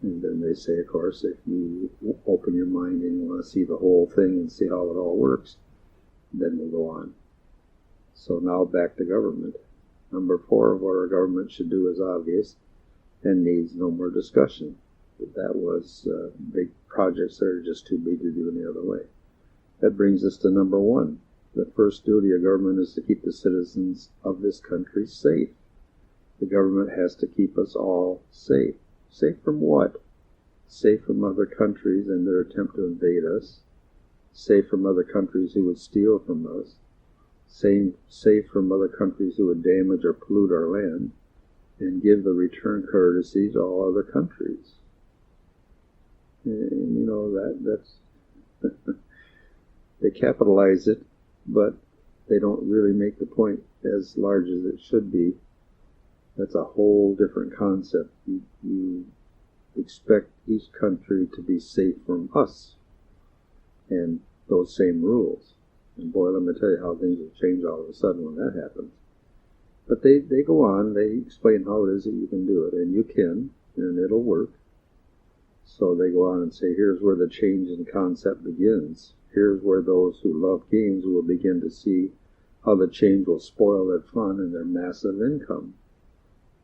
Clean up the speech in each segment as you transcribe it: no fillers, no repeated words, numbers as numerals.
And then they say, of course, if you open your mind and you want to see the whole thing and see how it all works, then we'll go on. So now back to government. Number 4 of what our government should do is obvious and needs no more discussion. That was big projects that are just too big to do any other way. That brings us to number 1. The first duty of government is to keep the citizens of this country safe. The government has to keep us all safe. Safe from what? Safe from other countries and their attempt to invade us. Safe from other countries who would steal from us. Safe from other countries who would damage or pollute our land. And give the return courtesy to all other countries. And you know, that's they capitalize it, but they don't really make the point as large as it should be. That's a whole different concept. You expect each country to be safe from us and those same rules. And boy, let me tell you how things will change all of a sudden when that happens. But they go on, they explain how it is that you can do it, and you can, and it'll work. So they go on and say, here's where the change in concept begins. Here's where those who love games will begin to see how the change will spoil their fun and their massive income.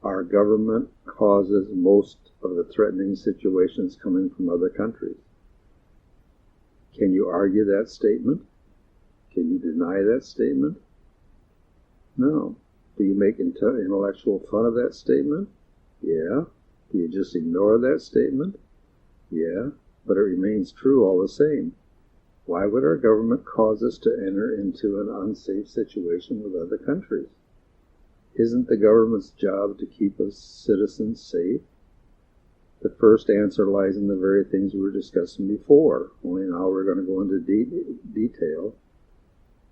Our government causes most of the threatening situations coming from other countries. Can you argue that statement? Can you deny that statement? No. Do you make intellectual fun of that statement? Yeah. Do you just ignore that statement? Yeah. But it remains true all the same. Why would our government cause us to enter into an unsafe situation with other countries? Isn't the government's job to keep us citizens safe? The first answer lies in the very things we were discussing before, only now we're going to go into detail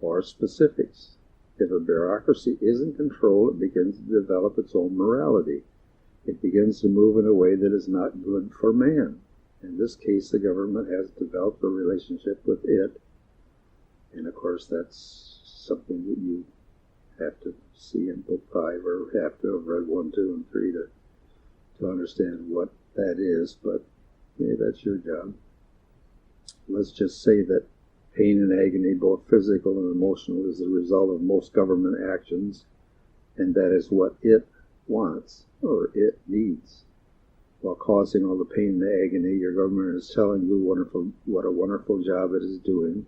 or specifics. If a bureaucracy is in control, it begins to develop its own morality. It begins to move in a way that is not good for man. In this case, the government has developed a relationship with it. And of course, that's something that you have to see in Book 5 or have to have read 1, 2, and 3 to understand what that is. But yeah, that's your job. Let's just say that pain and agony, both physical and emotional, is the result of most government actions, and that is what it wants or it needs. While causing all the pain and agony, your government is telling you what a wonderful job it is doing,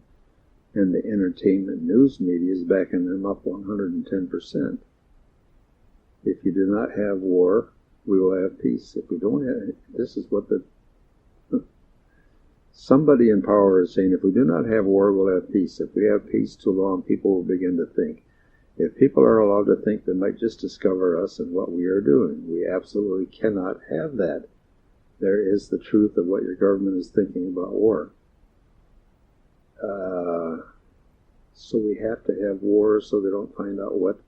and the entertainment news media is backing them up 110%. If you do not have war, we will have peace. If we don't have, this is what somebody in power is saying, if we do not have war, we'll have peace. If we have peace too long, people will begin to think. If people are allowed to think, they might just discover us and what we are doing. We absolutely cannot have that. There is the truth of what your government is thinking about war. So we have to have war so they don't find out what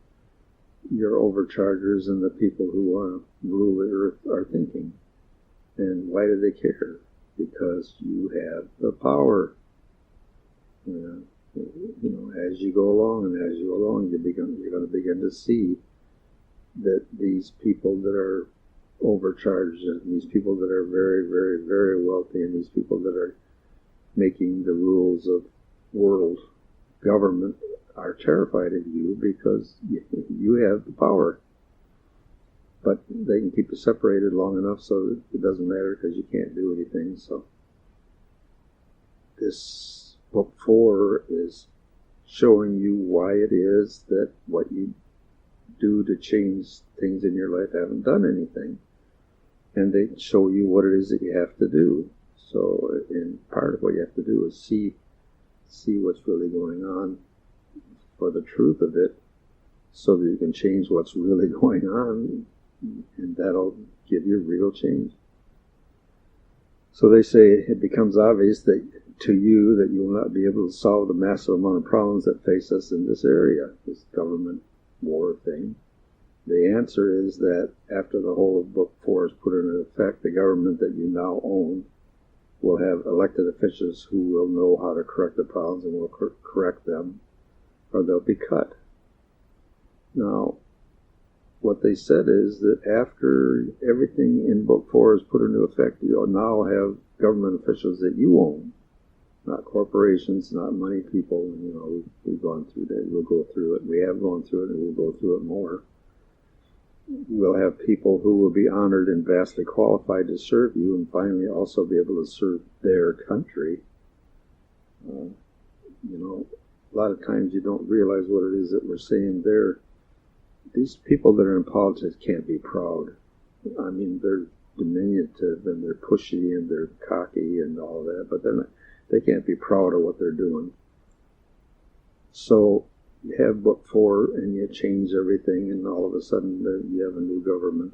your overchargers and the people who want to rule the earth are thinking. And why do they care? Because you have the power. As you go along and as you go along, you're going to begin to see that these people that are overcharged and these people that are very, very, very wealthy and these people that are making the rules of world government are terrified of you because you have the power. But they can keep you separated long enough so that it doesn't matter because you can't do anything. So this Book 4 is showing you why it is that what you do to change things in your life haven't done anything. And they show you what it is that you have to do. So in part of what you have to do is see what's really going on for the truth of it so that you can change what's really going on, and that'll give you real change. So they say it becomes obvious that to you that you will not be able to solve the massive amount of problems that face us in this area, this government war thing. The answer is that after the whole of Book 4 is put into effect, the government that you now own will have elected officials who will know how to correct the problems and will correct them, or they'll be cut. Now, what they said is that after everything in Book 4 is put into effect, you'll now have government officials that you own, not corporations, not money people. We've gone through that. We'll go through it. We have gone through it, and we'll go through it more. We'll have people who will be honored and vastly qualified to serve you, and finally also be able to serve their country. A lot of times you don't realize what it is that we're saying there. These people that are in politics can't be proud. I mean, they're diminutive and they're pushy and they're cocky and all that, but they can't be proud of what they're doing. So you have Book 4 and you change everything, and all of a sudden you have a new government,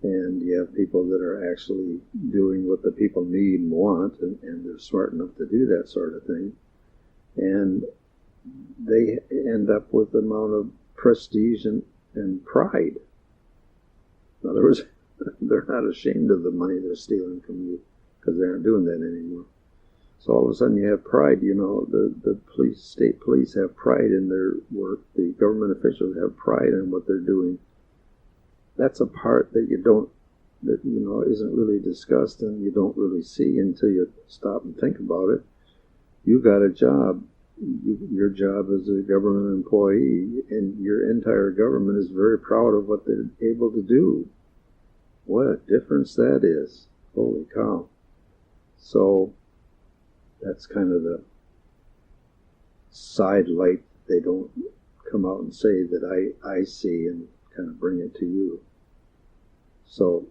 and you have people that are actually doing what the people need and want, and they're smart enough to do that sort of thing. And they end up with the amount of prestige and pride. In other words, they're not ashamed of the money they're stealing from you, because they aren't doing that anymore. So all of a sudden you have pride. The state police have pride in their work. The government officials have pride in what they're doing. That's a part that isn't really discussed, and you don't really see until you stop and think about it. You got a job. Your job as a government employee, and your entire government is very proud of what they're able to do. What a difference that is. Holy cow. So that's kind of the side light they don't come out and say that I see and kind of bring it to you. So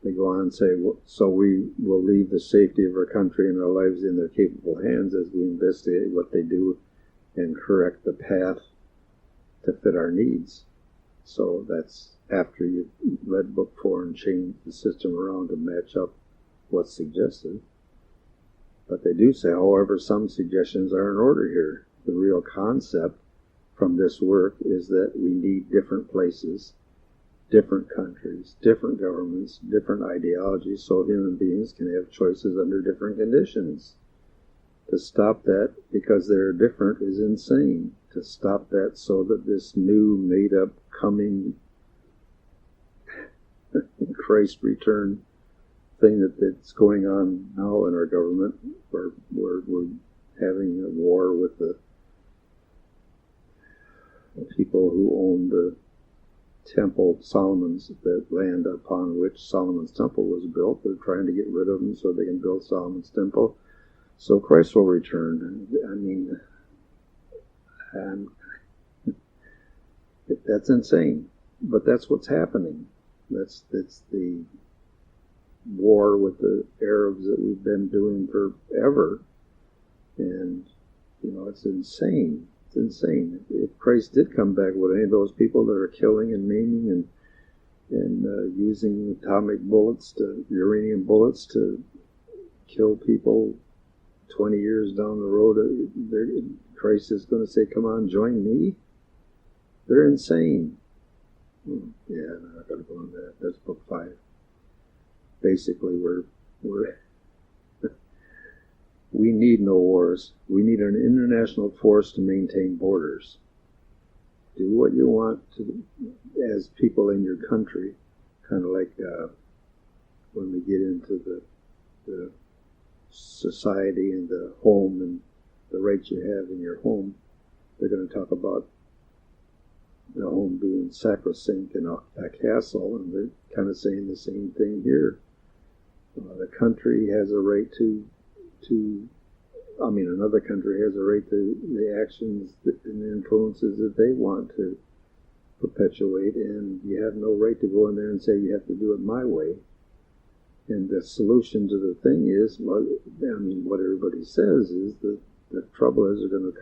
they go on and say, so we will leave the safety of our country and our lives in their capable hands as we investigate what they do and correct the path to fit our needs. So that's after you've read Book 4 and changed the system around to match up what's suggested. But they do say, however, some suggestions are in order here. The real concept from this work is that we need different places, different countries, different governments, different ideologies, so human beings can have choices under different conditions. To stop that because they're different is insane. To stop that so that this new, made-up, coming Christ return thing that's going on now in our government, where we're having a war with the people who own the temple, Solomon's, that land upon which Solomon's temple was built. They're trying to get rid of them so they can build Solomon's temple. So Christ will return. I mean, that's insane. But that's what's happening. That's the war with the Arabs that we've been doing forever. And, it's insane. It's insane. If Christ did come back, would any of those people that are killing and maiming and using atomic bullets, uranium bullets to kill people 20 years down the road, Christ is going to say, come on, join me? They're insane. Yeah, I'm not going to go into that. That's Book 5. Basically, we need no wars. We need an international force to maintain borders. Do what you want to as people in your country, kind of like when we get into the society and the home and the rights you have in your home. They're going to talk about the home being sacrosanct and a castle, and they're kind of saying the same thing here. The country has a right another country has a right to the actions and the influences that they want to perpetuate, and you have no right to go in there and say you have to do it my way. And the solution to the thing is, what everybody says is that the trouble is they're going to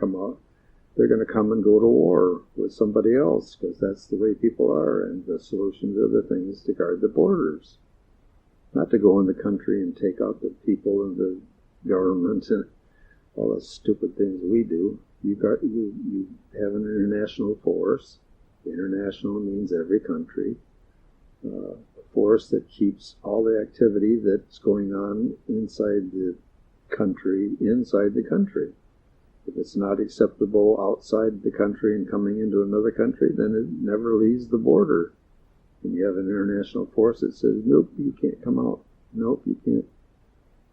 come and go to war with somebody else, because that's the way people are, and the solution to the thing is to guard the borders. Not to go in the country and take out the people and the government and all the stupid things we do. You have an international force. International means every country. A force that keeps all the activity that's going on inside the country. If it's not acceptable outside the country and coming into another country, then it never leaves the border. And you have an international force that says, nope, you can't come out. Nope, you can't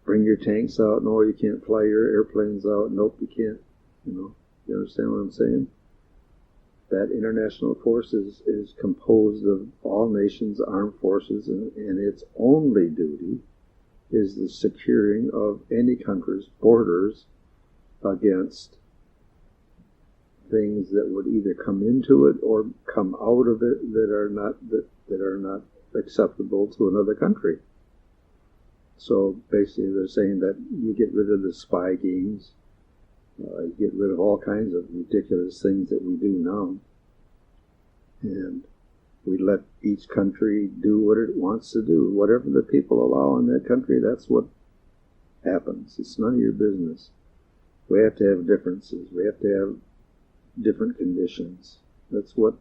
bring your tanks out. No, you can't fly your airplanes out. Nope, you can't. You understand what I'm saying? That international force is composed of all nations' armed forces, and its only duty is the securing of any country's borders against things that would either come into it or come out of it that are not acceptable to another country. So basically, they're saying that you get rid of the spy games, you get rid of all kinds of ridiculous things that we do now, and we let each country do what it wants to do. Whatever the people allow in that country, that's what happens. It's none of your business. We have to have differences. We have to have different conditions. That's what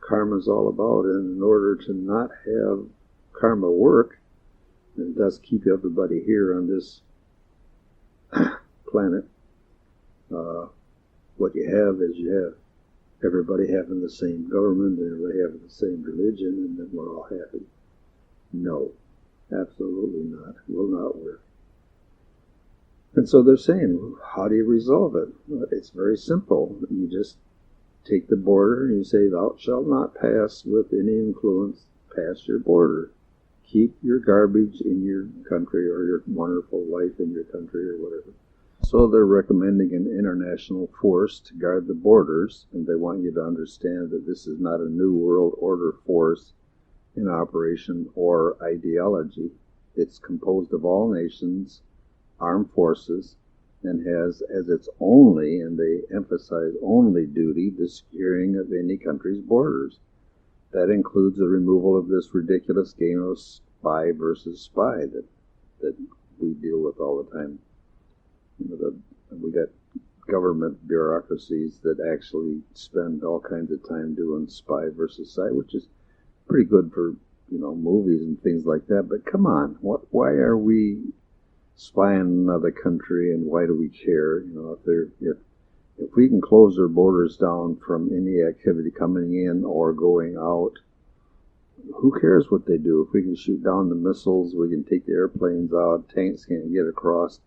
karma is all about. And in order to not have karma work, and thus keep everybody here on this planet, what you have is you have everybody having the same government, and everybody having the same religion, and then we're all happy. No, absolutely not. It will not work. And so they're saying, how do you resolve it? Well, it's very simple. You just take the border and you say, thou shalt not pass with any influence past your border. Keep your garbage in your country, or your wonderful life in your country, or whatever. So they're recommending an international force to guard the borders, and they want you to understand that this is not a New World Order force in operation or ideology. It's composed of all nations, armed forces, and has as its only, and they emphasize only, duty the securing of any country's borders. That includes the removal of this ridiculous game of spy versus spy that we deal with all the time. We got government bureaucracies that actually spend all kinds of time doing spy versus spy, which is pretty good for movies and things like that. But come on, why are we spying on another country, and why do we care? If we can close their borders down from any activity coming in or going out, who cares what they do? If we can shoot down the missiles, we can take the airplanes out, tanks can't get across.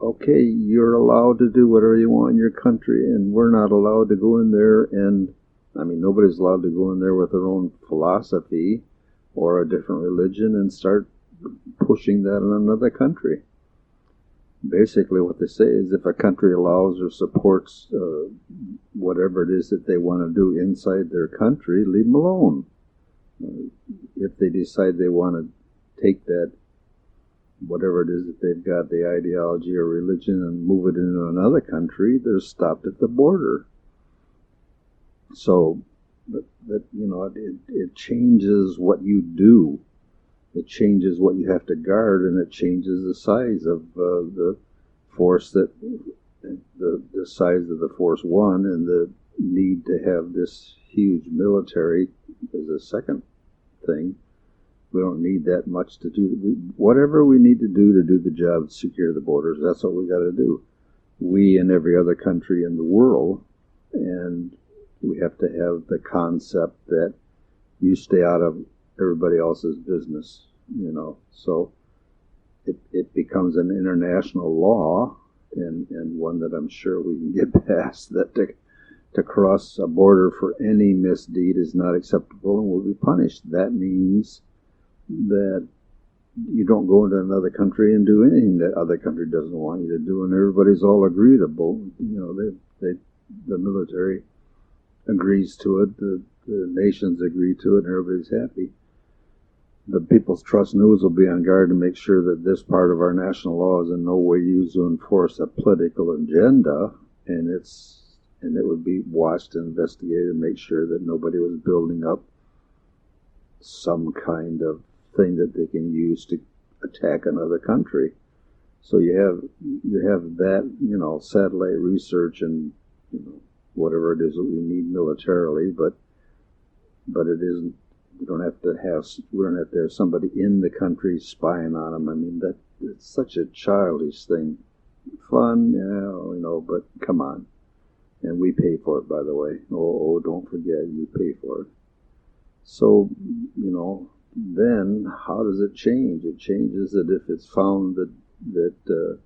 Okay, you're allowed to do whatever you want in your country, and we're not allowed to go in there, and nobody's allowed to go in there with their own philosophy or a different religion and start pushing that in another country. Basically what they say is, if a country allows or supports whatever it is that they want to do inside their country, leave them alone. If they decide they want to take that, whatever it is that they've got, the ideology or religion, and move it into another country, they're stopped at the border. So it changes what you do. It changes what you have to guard, and it changes the size of the force, the size of the force one, and the need to have this huge military is a second thing. We don't need that much to do. Whatever we need to do the job to secure the borders, that's what we got to do. We and every other country in the world, and we have to have the concept that you stay out of everybody else's business, So it becomes an international law, and one that I'm sure we can get past, that to cross a border for any misdeed is not acceptable and will be punished. That means that you don't go into another country and do anything that other country doesn't want you to do, and everybody's all agreeable. The military agrees to it, the nations agree to it, and everybody's happy. The People's Trust News will be on guard to make sure that this part of our national law is in no way used to enforce a political agenda, and it would be watched and investigated to make sure that nobody was building up some kind of thing that they can use to attack another country. So you have that, satellite research and whatever it is that we need militarily, but it isn't. We don't have to have somebody in the country spying on them. It's such a childish thing. Fun, but come on. And we pay for it, by the way. Don't forget, you pay for it. So, then how does it change? It changes that if it's found that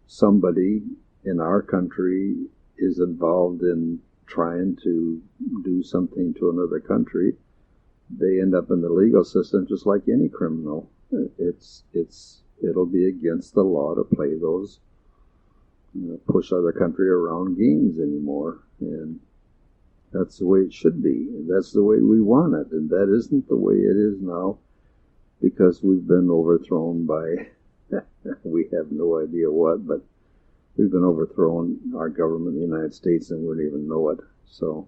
somebody in our country is involved in trying to do something to another country, they end up in the legal system just like any criminal. It'll be against the law to play those push other country around games anymore, and that's the way it should be. That's the way we want it, and that isn't the way it is now, because we've been overthrown by we have no idea what, but we've been overthrown, our government in the United States, and we don't even know it. So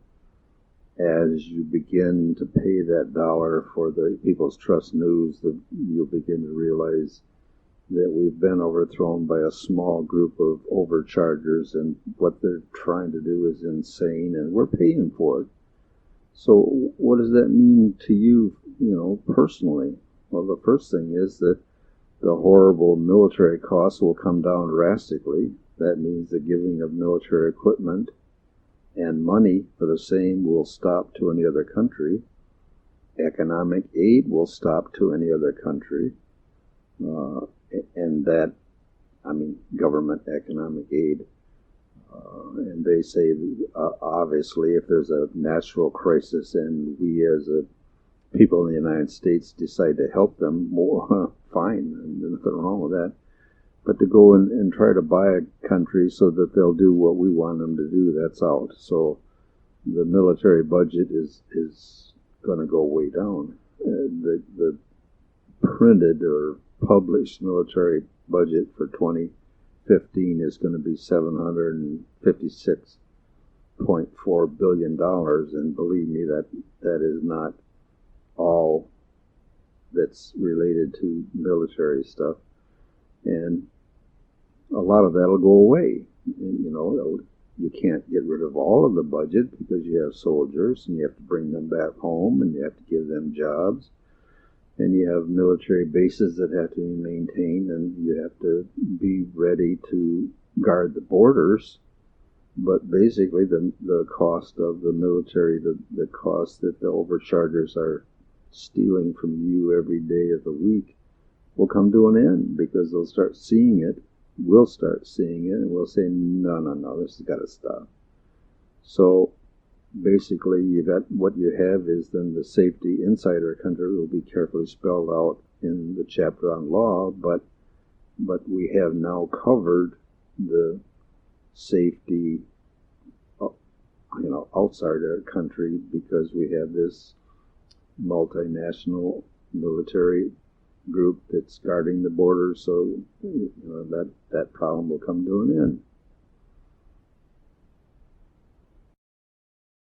as you begin to pay that dollar for the People's Trust News, you'll begin to realize that we've been overthrown by a small group of overchargers, and what they're trying to do is insane, and we're paying for it. So what does that mean to you, personally? Well, the first thing is that the horrible military costs will come down drastically. That means the giving of military equipment and money for the same will stop to any other country. Economic aid will stop to any other country. And that, government economic aid. And they say, obviously, if there's a natural crisis and we as a people in the United States decide to help them, more fine, and there's nothing wrong with that. But to go and try to buy a country so that they'll do what we want them to do, that's out. So the military budget is going to go way down. The printed or published military budget for 2015 is going to be $756.4 billion, and believe me, that is not all that's related to military stuff. And a lot of that will go away. You can't get rid of all of the budget because you have soldiers, and you have to bring them back home, and you have to give them jobs. And you have military bases that have to be maintained, and you have to be ready to guard the borders. But basically, the cost of the military, the cost that the overchargers are stealing from you every day of the week, will come to an end, because they'll start seeing it. We'll start seeing it, and we'll say, no, this has got to stop. So basically, what you have is then the safety inside our country will be carefully spelled out in the chapter on law, but we have now covered the safety outside our country, because we have this multinational military group that's guarding the border. So that problem will come to an end.